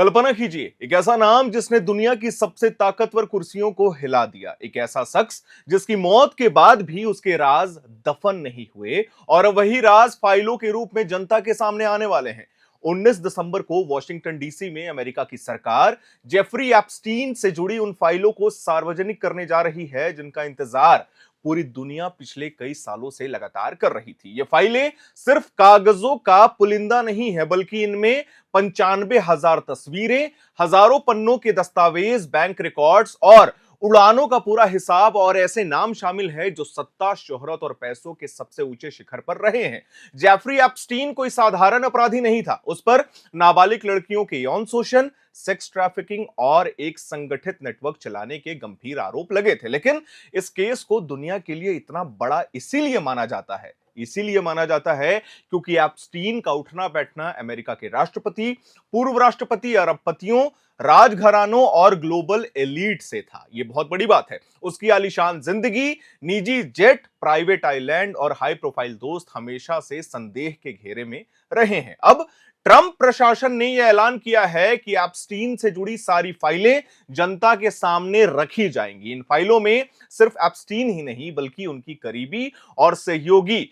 कल्पना कीजिए, एक ऐसा नाम जिसने दुनिया की सबसे ताकतवर कुर्सियों को हिला दिया। एक ऐसा शख्स जिसकी मौत के बाद भी उसके राज दफन नहीं हुए और वही राज फाइलों के रूप में जनता के सामने आने वाले हैं। 19 दिसंबर को वॉशिंगटन डीसी में अमेरिका की सरकार जेफरी एप्स्टीन से जुड़ी उन फाइलों को सार्वजनिक करने जा रही है जिनका इंतजार पूरी दुनिया पिछले कई सालों से लगातार कर रही थी। ये फाइलें सिर्फ कागजों का पुलिंदा नहीं है, बल्कि इनमें 95,000 तस्वीरें, हजारों पन्नों के दस्तावेज, बैंक रिकॉर्ड्स और उड़ानों का पूरा हिसाब और ऐसे नाम शामिल है जो सत्ता, शोहरत और पैसों के सबसे ऊंचे शिखर पर रहे हैं। जेफरी एप्स्टीन कोई साधारण अपराधी नहीं था। उस पर नाबालिग लड़कियों के यौन शोषण, सेक्स ट्रैफिकिंग और एक संगठित नेटवर्क चलाने के गंभीर आरोप लगे थे। लेकिन इस केस को दुनिया के लिए इतना बड़ा इसीलिए माना जाता है क्योंकि एप्स्टीन का उठना बैठना अमेरिका के राष्ट्रपति, पूर्व राष्ट्रपति, अरबपतियों, राजघरानों और ग्लोबल एलीट से था। यह बहुत बड़ी बात है। उसकी आलीशान जिंदगी, निजी जेट, प्राइवेट आइलैंड और हाई प्रोफाइल दोस्त हमेशा से संदेह के घेरे में रहे हैं। अब ट्रंप प्रशासन ने यह ऐलान किया है कि एप्स्टीन से जुड़ी सारी फाइलें जनता के सामने रखी जाएंगी। इन फाइलों में सिर्फ एप्स्टीन ही नहीं बल्कि उनकी करीबी और सहयोगी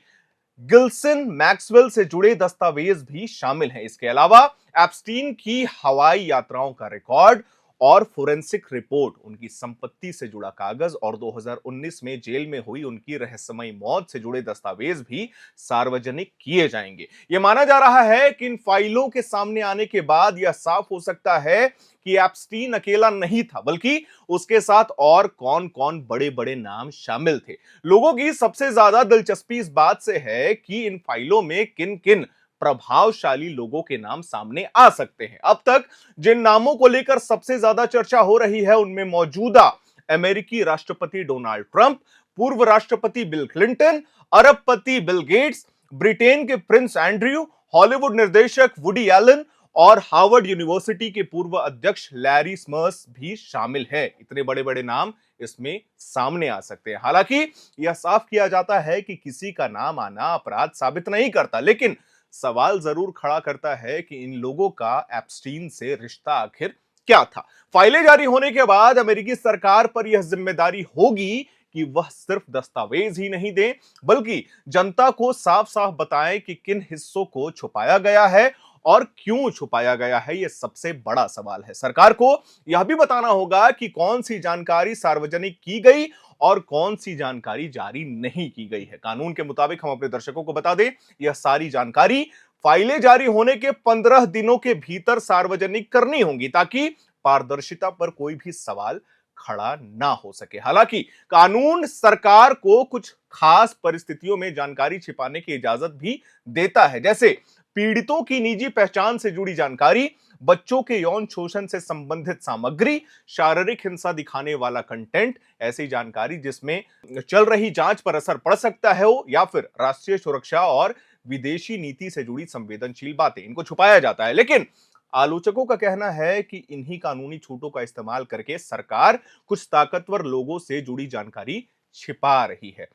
गिल्सन मैक्सवेल से जुड़े दस्तावेज भी शामिल हैं। इसके अलावा एप्स्टीन की हवाई यात्राओं का रिकॉर्ड और फोरेंसिक रिपोर्ट, उनकी संपत्ति से जुड़ा कागज और 2019 में जेल में हुई उनकी रहस्यमयी मौत से जुड़े दस्तावेज भी सार्वजनिक किए जाएंगे। यह माना जा रहा है कि इन फाइलों के सामने आने के बाद यह साफ हो सकता है कि एप्स्टीन अकेला नहीं था, बल्कि उसके साथ और कौन-कौन बड़े-बड़े नाम शामिल थे। लोगों की सबसे ज्यादा दिलचस्पी इस बात से है कि इन फाइलों में किन-किन प्रभावशाली लोगों के नाम सामने आ सकते हैं। अब तक जिन नामों को लेकर सबसे ज्यादा चर्चा हो रही है उनमें मौजूदा अमेरिकी राष्ट्रपति डोनाल्ड ट्रंप, पूर्व राष्ट्रपति बिल क्लिंटन, अरबपति बिल गेट्स, ब्रिटेन के प्रिंस एंड्रयू, हॉलीवुड निर्देशक वुडी एलन और हार्वर्ड यूनिवर्सिटी के पूर्व अध्यक्ष लैरी समर्स भी शामिल हैं। इतने बड़े-बड़े नाम इसमें सामने आ सकते हैं। हालांकि यह साफ किया जाता है कि किसी का नाम आना अपराध साबित नहीं करता, लेकिन सवाल जरूर खड़ा करता है कि इन लोगों का एप्स्टीन से रिश्ता आखिर क्या था। फाइलें जारी होने के बाद अमेरिकी सरकार पर यह जिम्मेदारी होगी कि वह सिर्फ दस्तावेज ही नहीं दे, बल्कि जनता को साफ-साफ बताएं कि किन हिस्सों को छुपाया गया है और क्यों छुपाया गया है। यह सबसे बड़ा सवाल है। सरकार को यह भी बताना होगा कि कौन सी जानकारी सार्वजनिक की गई और कौन सी जानकारी जारी नहीं की गई है। कानून के मुताबिक हम अपने दर्शकों को बता दें, यह सारी जानकारी फाइलें जारी होने के 15 दिनों के भीतर सार्वजनिक करनी होगी ताकि पारदर्शिता पर कोई भी सवाल खड़ा ना हो सके। हालांकि कानून सरकार को कुछ खास परिस्थितियों में जानकारी छिपाने की इजाजत भी देता है, जैसे पीड़ितों की निजी पहचान से जुड़ी जानकारी, बच्चों के यौन शोषण से संबंधित सामग्री, शारीरिक हिंसा दिखाने वाला कंटेंट, ऐसी जानकारी जिसमें चल रही जांच पर असर पड़ सकता है हो, या फिर राष्ट्रीय सुरक्षा और विदेशी नीति से जुड़ी संवेदनशील बातें, इनको छुपाया जाता है। लेकिन आलोचकों का कहना है कि इन्हीं कानूनी छूटों का इस्तेमाल करके सरकार कुछ ताकतवर लोगों से जुड़ी जानकारी छिपा रही है।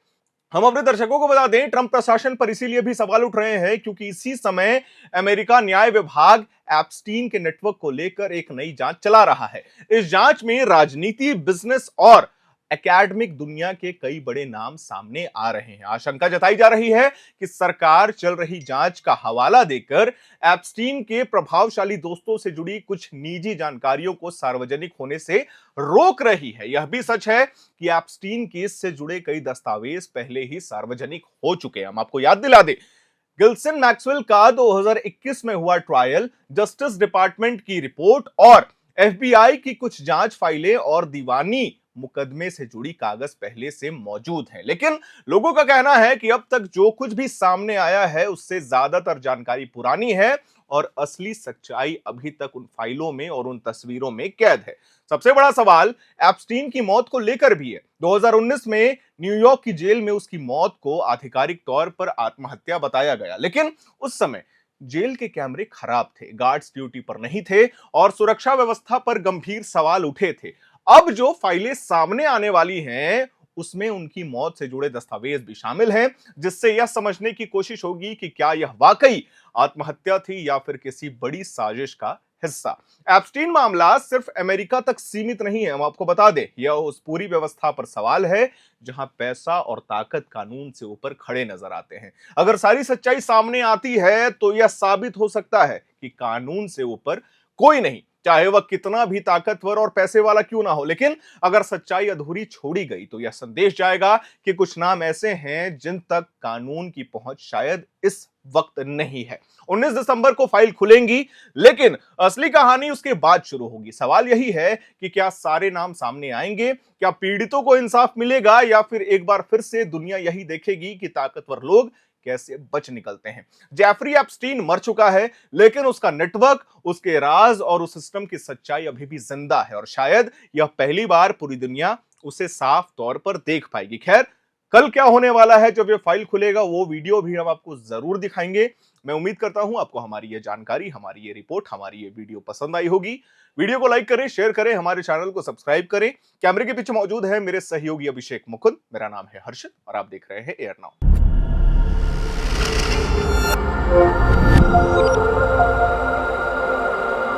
हम अपने दर्शकों को बता दें, ट्रंप प्रशासन पर इसीलिए भी सवाल उठ रहे हैं क्योंकि इसी समय अमेरिका न्याय विभाग एप्स्टीन के नेटवर्क को लेकर एक नई जांच चला रहा है। इस जांच में राजनीति, बिजनेस और एकेडमिक दुनिया के कई बड़े नाम सामने आ रहे हैं। आशंका जताई जा रही है कि सरकार चल रही जांच का हवाला देकर एप्स्टीन के प्रभावशाली दोस्तों से जुड़ी कुछ निजी जानकारियों को सार्वजनिक होने से रोक रही है। यह भी सच है कि एप्स्टीन केस से जुड़े कई दस्तावेज पहले ही सार्वजनिक हो चुके हैं। हम आपको याद दिला दें, गिल्सन मैक्सवेल का 2021 में हुआ ट्रायल, जस्टिस डिपार्टमेंट की रिपोर्ट और एफबीआई की कुछ जांच फाइलें और दीवानी मुकदमे से जुड़ी कागज पहले से मौजूद हैं। लेकिन लोगों का कहना है कि अब तक जो कुछ भी सामने आया है उससे ज्यादातर जानकारी पुरानी है और असली सच्चाई अभी तक उन फाइलों में और उन तस्वीरों में कैद है। सबसे बड़ा सवाल एप्स्टीन की मौत को लेकर भी है। 2019 में न्यूयॉर्क की जेल में उसकी मौत को आधिकारिक तौर पर आत्महत्या बताया गया, लेकिन उस समय जेल के कैमरे खराब थे, गार्ड्स ड्यूटी पर नहीं थे और सुरक्षा व्यवस्था पर गंभीर सवाल उठे थे। अब जो फाइलें सामने आने वाली हैं उसमें उनकी मौत से जुड़े दस्तावेज भी शामिल हैं, जिससे यह समझने की कोशिश होगी कि क्या यह वाकई आत्महत्या थी या फिर किसी बड़ी साजिश का हिस्सा। एप्स्टीन मामला सिर्फ अमेरिका तक सीमित नहीं है, हम आपको बता दें, यह उस पूरी व्यवस्था पर सवाल है जहां पैसा और ताकत कानून से ऊपर खड़े नजर आते हैं। अगर सारी सच्चाई सामने आती है तो यह साबित हो सकता है कि कानून से ऊपर कोई नहीं, चाहे वह कितना भी ताकतवर और पैसे वाला क्यों ना हो। लेकिन अगर सच्चाई अधूरी छोड़ी गई तो यह संदेश जाएगा कि कुछ नाम ऐसे हैं जिन तक कानून की पहुंच शायद इस वक्त नहीं है। 19 दिसंबर को फाइल खुलेंगी, लेकिन असली कहानी उसके बाद शुरू होगी। सवाल यही है कि क्या सारे नाम सामने आएंगे, क्या पीड़ितों को इंसाफ मिलेगा, या फिर एक बार फिर से दुनिया यही देखेगी कि ताकतवर लोग कैसे बच निकलते हैं। जेफरी एप्स्टीन मर चुका है, लेकिन उसका नेटवर्क, उसके राज और उस सिस्टम की सच्चाई अभी भी जिंदा है, और शायद यह पहली बार पूरी दुनिया उसे साफ तौर पर देख पाएगी। खैर, कल क्या होने वाला है जब ये फाइल खुलेगा, वो वीडियो भी हम आपको जरूर दिखाएंगे। मैं उम्मीद करता हूं आपको हमारी ये जानकारी, हमारी ये रिपोर्ट, हमारी ये वीडियो पसंद आई होगी। वीडियो को लाइक करें, शेयर करें, हमारे चैनल को सब्सक्राइब करें। कैमरे के पीछे मौजूद है मेरे सहयोगी अभिषेक मुकुंद। मेरा नाम है हर्षित और आप देख रहे हैं एयर नाउ।